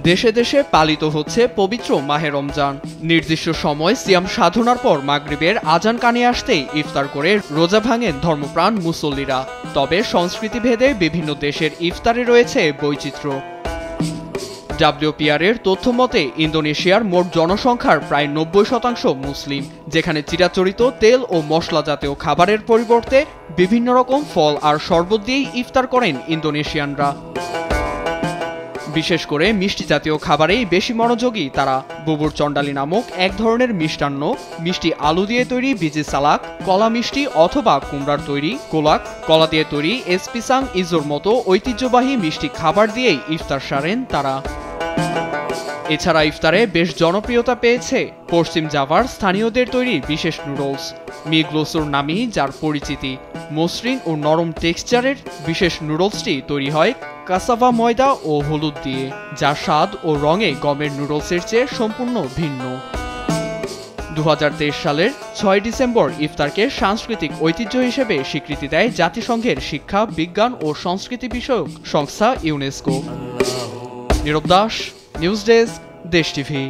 দেশে দেশে পালিত হচ্ছে পবিত্র মাহে রমজান। নির্দিষ্ট সময় সিয়াম সাধনার পর মাগরিবের আজান কানে আসতেই ইফতার করে রোজা ভাঙেন ধর্মপ্রাণ মুসল্লিরা। তবে সংস্কৃতিভেদে বিভিন্ন দেশের ইফতারে রয়েছে বৈচিত্র্য। WPR এর তথ্য মতে ইন্দোনেশিয়ার মোট জনসংখ্যার প্রায় 90% মুসলিম, যেখানে চিরাচরিত তেল ও মশলা জাতীয় খাবারের পরিবর্তে বিভিন্ন রকম ফল আর শরবত দিয়েই ইফতার করেন ইন্দোনেশিয়ানরা। বিশেষ করে মিষ্টি জাতীয় খাবারেই বেশি মনোযোগী তারা। বুবুর চন্ডালি নামক এক ধরনের মিষ্টান্ন, মিষ্টি আলু দিয়ে তৈরি বিজি সালাক, কলা মিষ্টি অথবা কুমড়ার তৈরি কোলাক, কলা দিয়ে তৈরি এসপিসাং ইজোর মতো ঐতিহ্যবাহী মিষ্টি খাবার দিয়েই ইফতার সারেন তারা। এছাড়া ইফতারে বেশ জনপ্রিয়তা পেয়েছে পশ্চিম জাভার স্থানীয়দের তৈরি বিশেষ নুডলস মি গ্লোসোর নামেই যার পরিচিতি। মসৃণ ও নরম টেক্সচারের বিশেষ নুডলসটি তৈরি হয় কাসাভা ময়দা ও হলুদ দিয়ে, যার স্বাদ ও রঙে গমের নুডলসের চেয়ে সম্পূর্ণ ভিন্ন। 2023 সালের 6 ডিসেম্বর ইফতারকে সাংস্কৃতিক ঐতিহ্য হিসেবে স্বীকৃতি দেয় জাতিসংঘের শিক্ষা, বিজ্ঞান ও সংস্কৃতি বিষয়ক সংস্থা ইউনেস্কো। নীরব দাস, নিউজ ডেস্ক, দেশ টিভি।